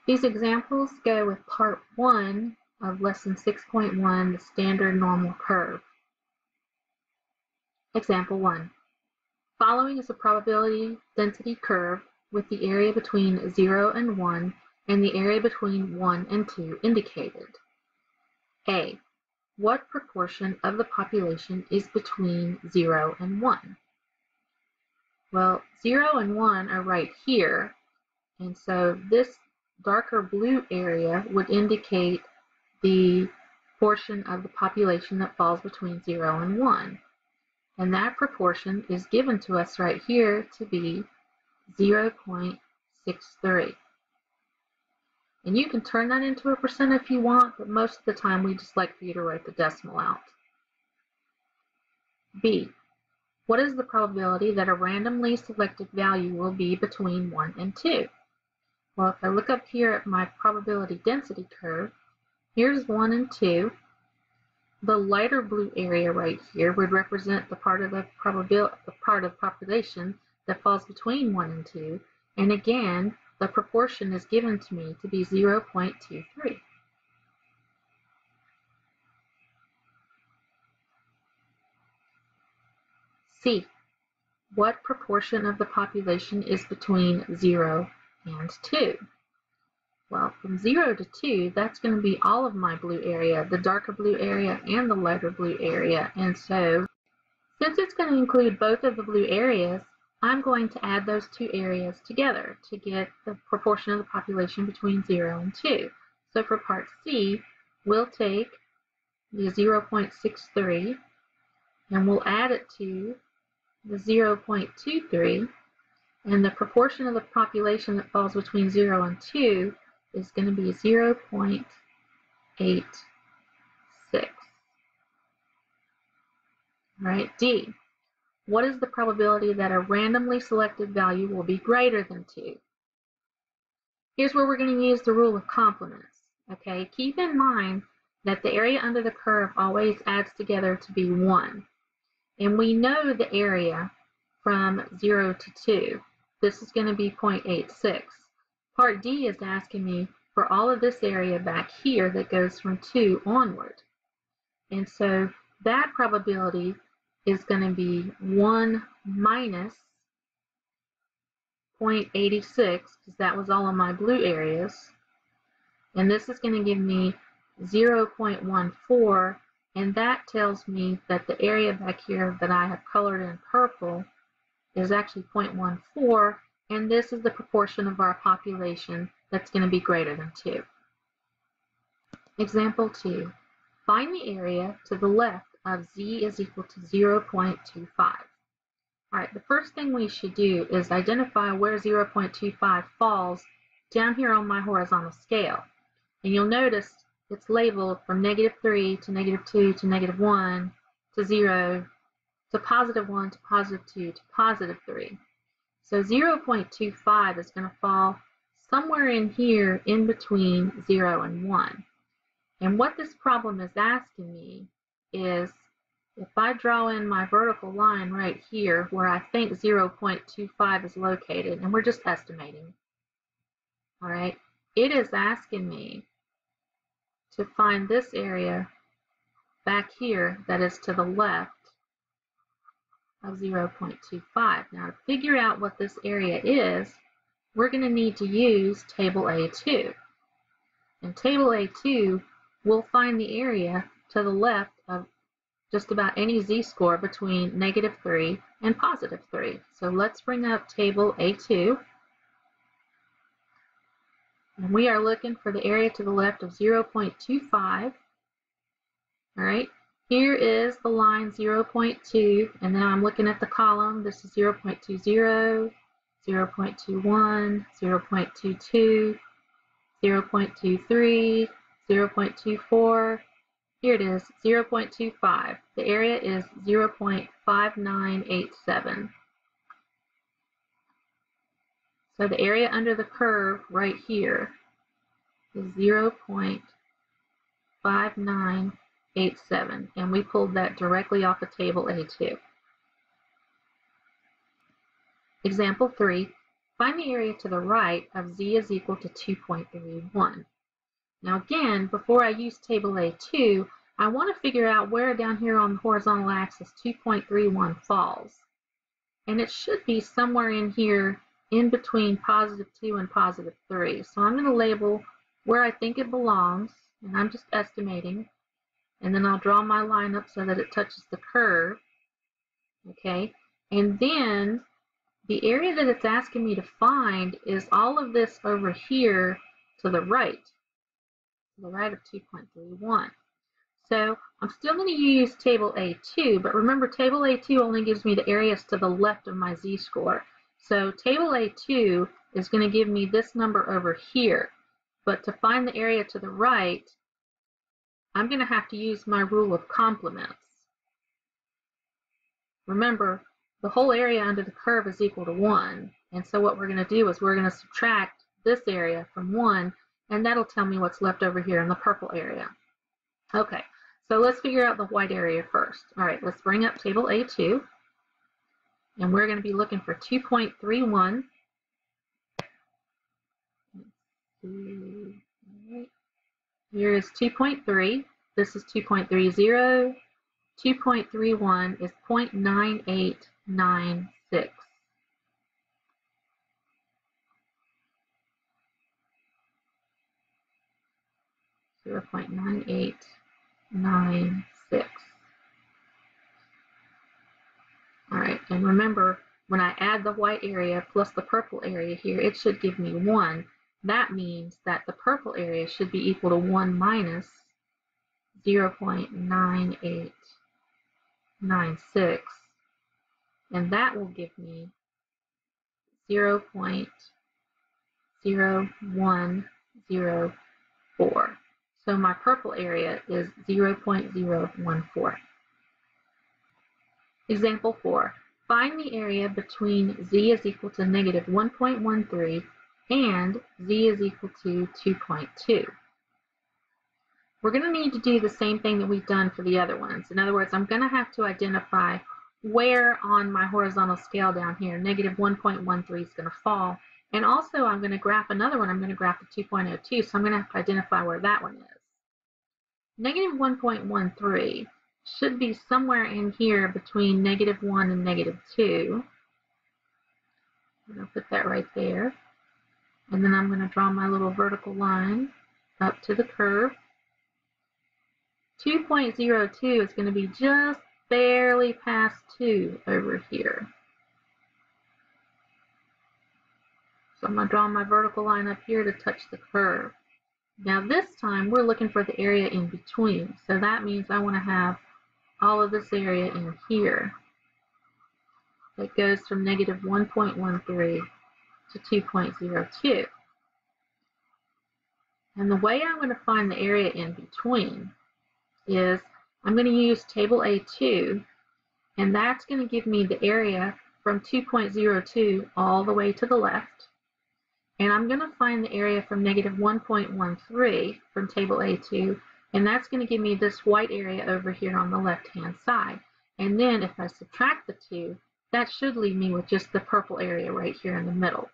These examples go with part 1 of lesson 6.1, the standard normal curve. Example 1. Following is a probability density curve with the area between 0 and 1 and the area between 1 and 2 indicated. A. What proportion of the population is between 0 and 1? Well, 0 and 1 are right here, and so this darker blue area would indicate the portion of the population that falls between 0 and 1. And that proportion is given to us right here to be 0.63. And you can turn that into a percent if you want, but most of the time we just like for you to write the decimal out. B. What is the probability that a randomly selected value will be between 1 and 2? Well, if I look up here at my probability density curve, here's 1 and 2. The lighter blue area right here would represent the part of the population that falls between 1 and 2, and again, the proportion is given to me to be 0.23. C. What proportion of the population is between 0 and 2? Well, from 0 to 2, that's going to be all of my blue area, the darker blue area and the lighter blue area. And so, since it's going to include both of the blue areas, I'm going to add those two areas together to get the proportion of the population between 0 and 2. So for part C, we'll take the 0.63 and we'll add it to the 0.23, and the proportion of the population that falls between 0 and 2 is going to be 0.86. Right, D. What is the probability that a randomly selected value will be greater than 2? Here's where we're going to use the rule of complements. Okay, keep in mind that the area under the curve always adds together to be 1. And we know the area from 0 to 2. This is going to be 0.86. Part D is asking me for all of this area back here that goes from 2 onward. And so that probability is going to be 1 minus 0.86, because that was all of my blue areas. And this is going to give me 0.14, and that tells me that the area back here that I have colored in purple is actually 0.14, and this is the proportion of our population that's going to be greater than 2. Example 2. Find the area to the left of z is equal to 0.25. Alright, the first thing we should do is identify where 0.25 falls down here on my horizontal scale. And you'll notice it's labeled from -3 to -2 to -1 to 0 to +1 to +2 to +3. So 0.25 is going to fall somewhere in here in between 0 and 1. And what this problem is asking me is, if I draw in my vertical line right here where I think 0.25 is located, and we're just estimating, all right, it is asking me to find this area back here that is to the left of 0.25. Now, to figure out what this area is, we're going to need to use Table A2. In Table A2, we'll find the area to the left of just about any z-score between -3 and +3. So let's bring up Table A2. And we are looking for the area to the left of 0.25. All right, here is the line 0.2, and then I'm looking at the column. This is 0.20, 0.21, 0.22, 0.23, 0.24. Here it is, 0.25. The area is 0.5987. So the area under the curve right here is 0.5987, and we pulled that directly off of Table A2. Example 3, Find the area to the right of z is equal to 2.31. Now again, before I use table A2, I want to figure out where down here on the horizontal axis 2.31 falls. And it should be somewhere in here in between positive 2 and positive 3. So I'm going to label where I think it belongs, and I'm just estimating. And then I'll draw my line up so that it touches the curve. Okay, and then the area that it's asking me to find is all of this over here to the right of 2.31. So I'm still going to use table A2, but remember table A2 only gives me the areas to the left of my z-score. So table A2 is going to give me this number over here, but to find the area to the right, I'm going to have to use my rule of complements. Remember, the whole area under the curve is equal to 1, and so what we're going to do is we're going to subtract this area from 1, and that'll tell me what's left over here in the purple area. Okay, so let's figure out the white area first. All right, let's bring up table A2, and we're going to be looking for 2.31. Here is 2.3. This is 2.30. 2.31 is 0.9896. All right, and remember, when I add the white area plus the purple area here, it should give me 1. That means that the purple area should be equal to 1 minus 0.9896, and that will give me 0.0104. So my purple area is 0.014. Example 4. Find the area between z is equal to negative 1.13 and z is equal to 2.2. We're going to need to do the same thing that we've done for the other ones. In other words, I'm going to have to identify where on my horizontal scale down here negative 1.13 is going to fall. And also I'm going to graph another one. I'm going to graph the 2.02, so I'm going to have to identify where that one is. Negative 1.13 should be somewhere in here between negative 1 and negative 2. I'm going to put that right there. And then I'm going to draw my little vertical line up to the curve. 2.02 is going to be just barely past 2 over here. So I'm going to draw my vertical line up here to touch the curve. Now this time we're looking for the area in between. So that means I want to have all of this area in here. That goes from negative 1.13 to 2.02. And the way I'm going to find the area in between is I'm going to use table A2, and that's going to give me the area from 2.02 all the way to the left. And I'm going to find the area from negative 1.13 from table A2, and that's going to give me this white area over here on the left-hand side. And then if I subtract the 2, that should leave me with just the purple area right here in the middle.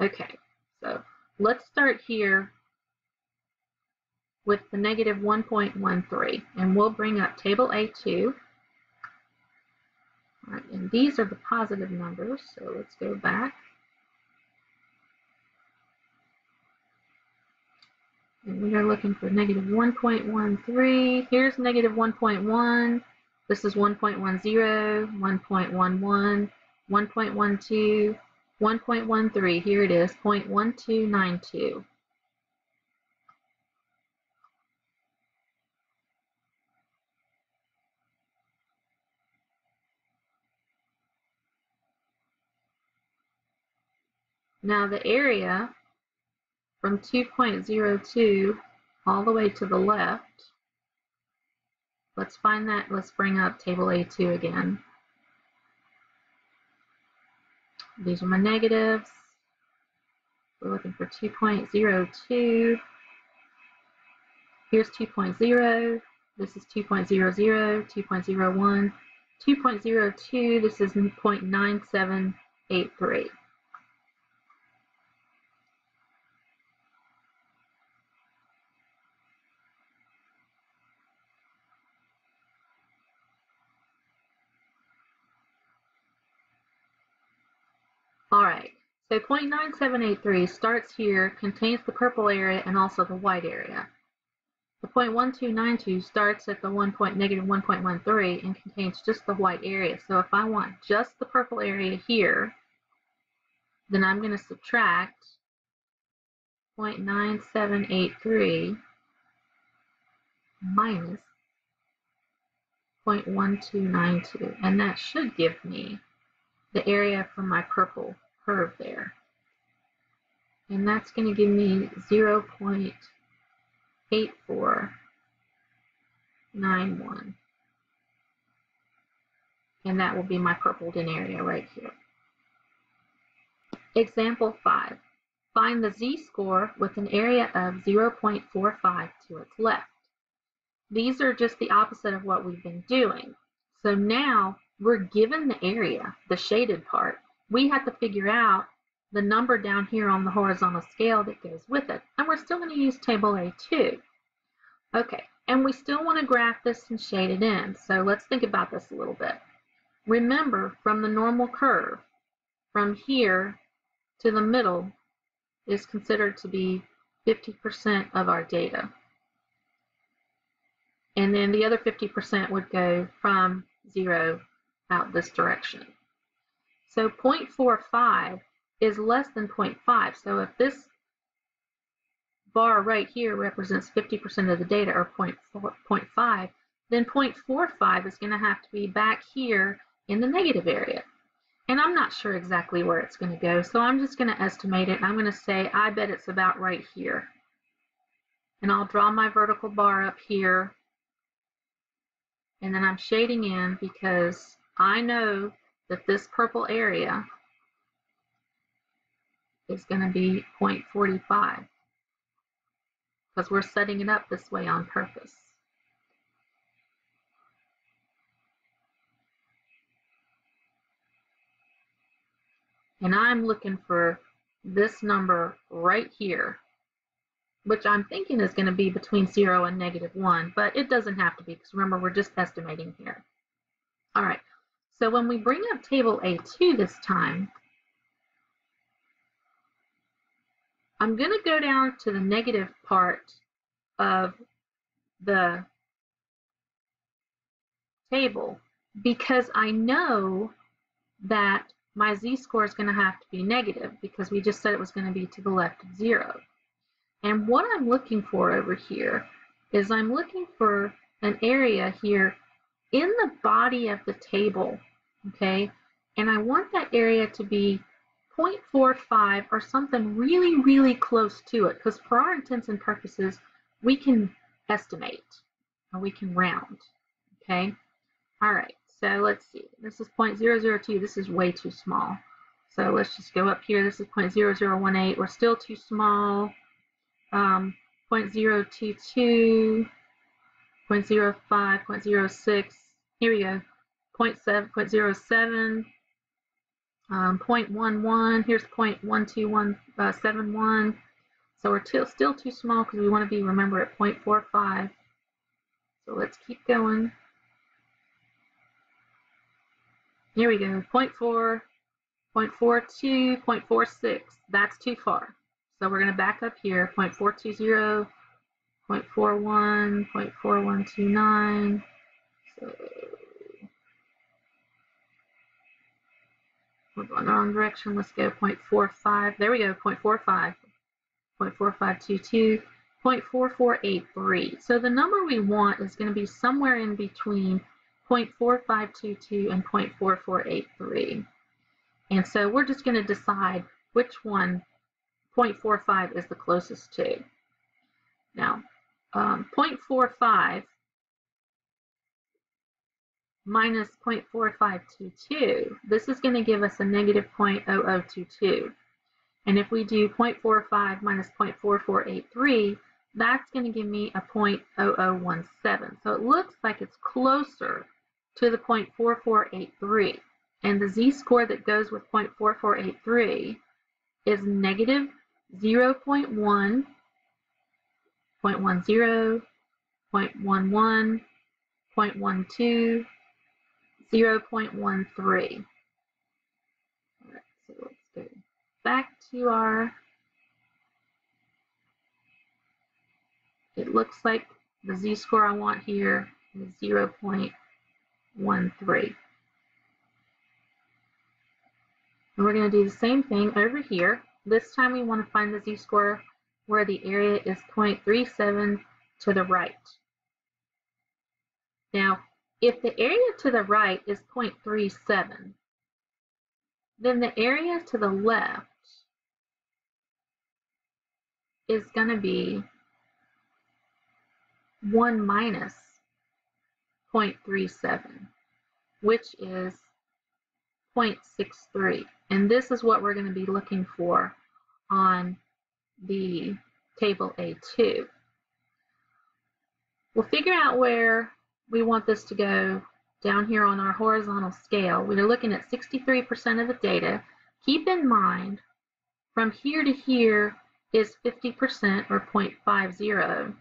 Okay, so let's start here with the negative 1.13, and we'll bring up table A2. All right, and these are the positive numbers, so let's go back. And we are looking for negative 1.13. Here's negative 1.1. This is 1.10, 1.11, 1.12, 1.13. Here it is, 0.1292. Now the area from 2.02 all the way to the left, let's find that. Let's bring up table A2 again. These are my negatives. We're looking for 2.02. Here's 2.0. This is 2.00, 2.01, 2.02. This is 0.9783. All right, so 0.9783 starts here, contains the purple area and also the white area. The 0.1292 starts at the -1.13 and contains just the white area. So if I want just the purple area here, then I'm going to subtract 0.9783 minus 0.1292, and that should give me the area from my purple curve there. And that's going to give me 0.8491. And that will be my purpled in area right here. Example 5. Find the z-score with an area of 0.45 to its left. These are just the opposite of what we've been doing. So now we're given the area, the shaded part. We have to figure out the number down here on the horizontal scale that goes with it. And we're still going to use table A2. Okay, and we still want to graph this and shade it in. So let's think about this a little bit. Remember, from the normal curve, from here to the middle is considered to be 50% of our data. And then the other 50% would go from 0 out this direction. So 0.45 is less than 0.5. So if this bar right here represents 50% of the data, or 0.5, then 0.45 is going to have to be back here in the negative area. And I'm not sure exactly where it's going to go, so I'm just going to estimate it. I'm going to say, I bet it's about right here. And I'll draw my vertical bar up here. And then I'm shading in because I know that this purple area is going to be 0.45 because we're setting it up this way on purpose. And I'm looking for this number right here, which I'm thinking is going to be between 0 and -1, but it doesn't have to be because remember, we're just estimating here. All right, so when we bring up table A2 this time, I'm going to go down to the negative part of the table because I know that my z-score is going to have to be negative because we just said it was going to be to the left of 0. And what I'm looking for over here is I'm looking for an area here in the body of the table, okay? And I want that area to be 0.45 or something really, really close to it because for our intents and purposes, we can estimate or we can round, okay? All right, so let's see. This is 0.002. This is way too small. So let's just go up here. This is 0.0018. We're still too small. 0.022, 0.05, 0.06. Here we go. 0.7, 0.07, 0.11. Here's 0.12171. So we're still too small because we want to be, remember, at 0.45. So let's keep going. Here we go, 0.4, 0.42, 0.46. That's too far. So we're going to back up here, 0.420, 0.41, 0.4129. So we're going the wrong direction. Let's go 0.45. There we go, 0.45, 0.4522, 0.4483. So the number we want is going to be somewhere in between 0.4522 and 0.4483. And so we're just going to decide which one 0.45 is the closest to. Now, 0.45 minus 0.4522, this is going to give us a negative 0.0022. And if we do 0.45 minus 0.4483, that's going to give me a 0.0017. So it looks like it's closer to the 0.4483. And the z-score that goes with 0.4483 is negative 0.1, 0.10, 0.11, 0.12, 0.13. All right, so let's go back to our, it looks like the z-score I want here is 0.13. And we're going to do the same thing over here. This time we want to find the z-score where the area is 0.37 to the right. Now, if the area to the right is 0.37, then the area to the left is going to be 1 minus 0.37, which is 0.63. And this is what we're going to be looking for on the table A2. We'll figure out where we want this to go down here on our horizontal scale. We're looking at 63% of the data. Keep in mind, from here to here is 50% or 0.50.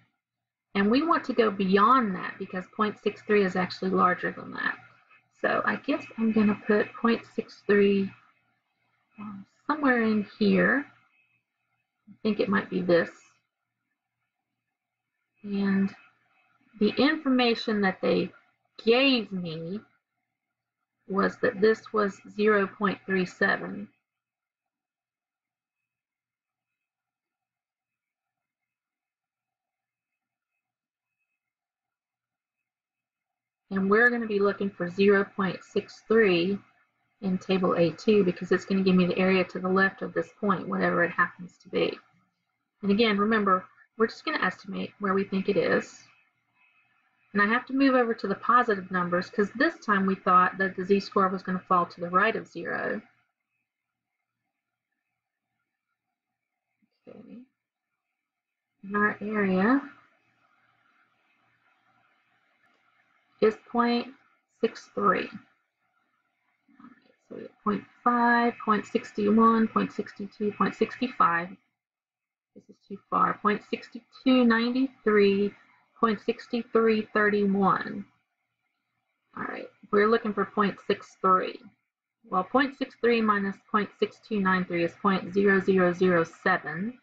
And we want to go beyond that because 0.63 is actually larger than that. So I guess I'm going to put 0.63 somewhere in here. I think it might be this. And the information that they gave me was that this was 0.37. And we're going to be looking for 0.63 in table A2 because it's going to give me the area to the left of this point, whatever it happens to be. And again, remember, we're just going to estimate where we think it is. And I have to move over to the positive numbers because this time we thought that the z-score was going to fall to the right of 0. Okay. And our area is 0.63. So we have 0.5, 0.61, 0.62, 0.65. This is too far. 0.6293, 0.6331. All right, we're looking for 0.63. Well, 0.63 minus 0.6293 is 0.0007.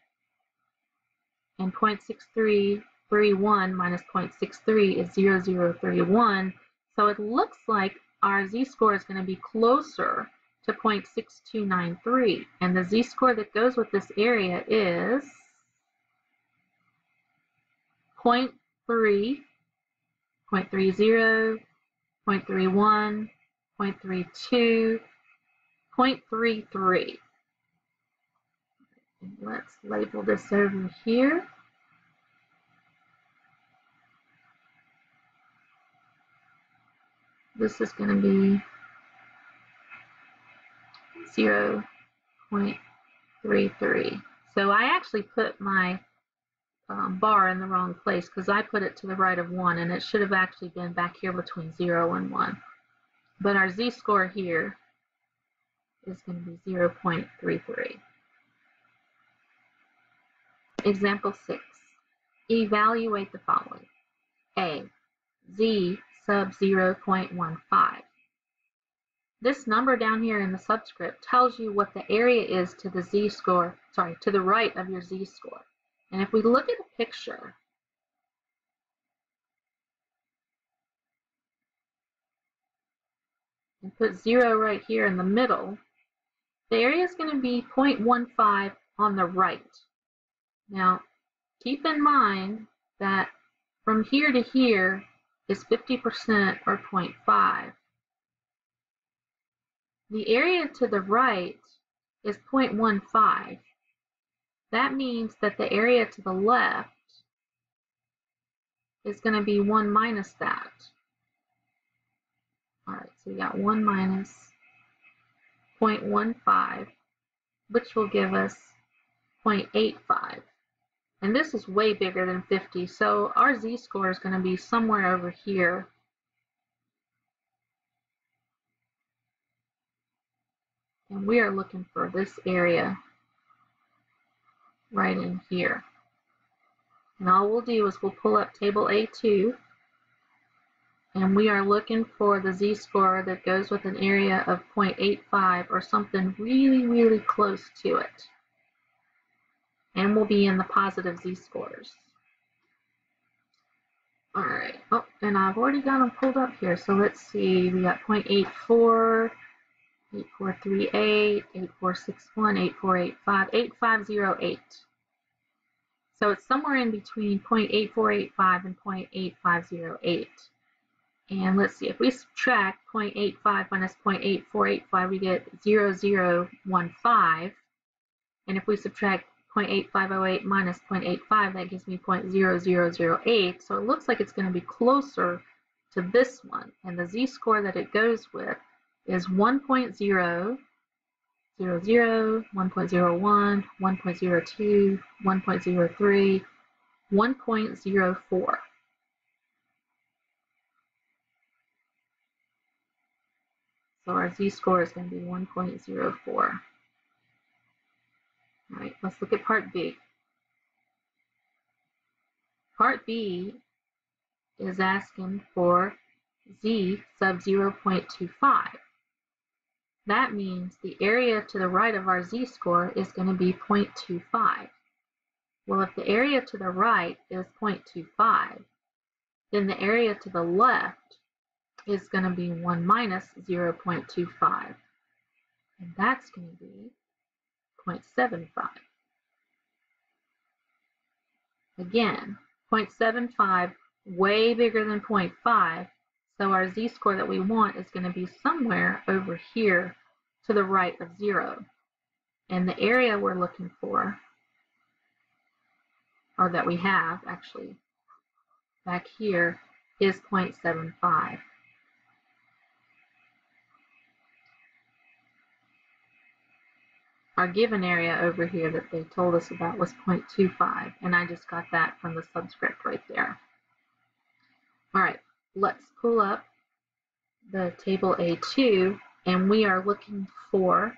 And 0.6331 minus 0.63 is 0.0031. So it looks like our z-score is going to be closer to 0.6293. And the z-score that goes with this area is 0.3, 0.30, 0.31, 0.32, 0.33. Let's label this over here. This is going to be 0.33. So I actually put my bar in the wrong place because I put it to the right of 1, and it should have actually been back here between 0 and 1. But our z-score here is going to be 0.33. Example 6. Evaluate the following. A. Z sub 0.15. This number down here in the subscript tells you what the area is to the z-score, to the right of your z-score. And if we look at a picture, and put 0 right here in the middle, the area is going to be 0.15 on the right. Now, keep in mind that from here to here is 50% or 0.5. The area to the right is 0.15. That means that the area to the left is going to be 1 minus that. All right, so we got 1 minus 0.15, which will give us 0.85. And this is way bigger than 50, so our z-score is going to be somewhere over here. And we are looking for this area right in here. And all we'll do is we'll pull up table A2, and we are looking for the z-score that goes with an area of 0.85 or something really, really close to it. And we'll be in the positive z-scores. All right, oh, and I've already got them pulled up here, so let's see, we got 0.84, 8438, 8461, 8485, 8508. So it's somewhere in between 0.8485 and 0.8508. And let's see, if we subtract 0.85 minus 0.8485, we get 0015. And if we subtract 0.8508 minus 0.85, that gives me 0.0008. So it looks like it's going to be closer to this one. And the z-score that it goes with is 1.0, 0, 1.01, 1.02, 1.03, 1.04. So our z-score is going to be 1.04. All right, let's look at part B. Part B is asking for z sub 0.25. That means the area to the right of our z-score is going to be 0.25. Well, if the area to the right is 0.25, then the area to the left is going to be 1 minus 0.25. And that's going to be 0.75. Again, 0.75, way bigger than 0.5, so our z-score that we want is going to be somewhere over here to the right of 0. And the area we're looking for, or that we have actually back here, is 0.75. Our given area over here that they told us about was 0.25, and I just got that from the subscript right there. All right, let's pull up the table A2, and we are looking for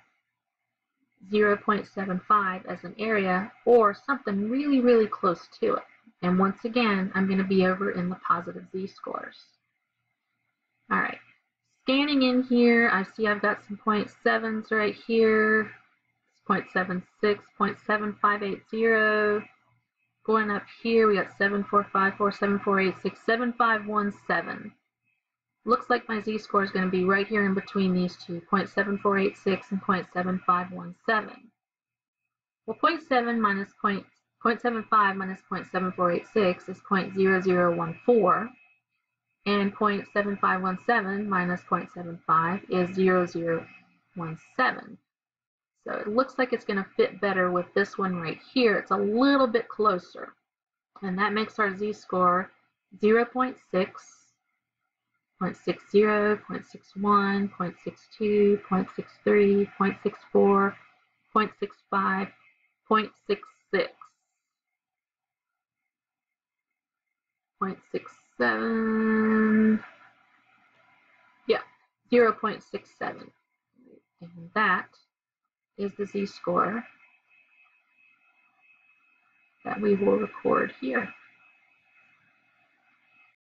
0.75 as an area or something really, really close to it. And once again, I'm going to be over in the positive z-scores. All right, scanning in here, I see I've got some 0.7s right here. 0.76, 0.7580. Going up here, we got 7454, 7486, 7517. Looks like my z-score is going to be right here in between these two, 0.7486 and 0.7517. Well, 0.75 minus 0.7486 is 0.0014, and 0.7517 minus 0.75 is 0017. So it looks like it's going to fit better with this one right here. It's a little bit closer, and that makes our z-score 0.6, 0.60, 0.61, 0.62, 0.63, 0.64, 0.65, 0.66, 0.67, yeah, 0.67. And that is the z-score that we will record here.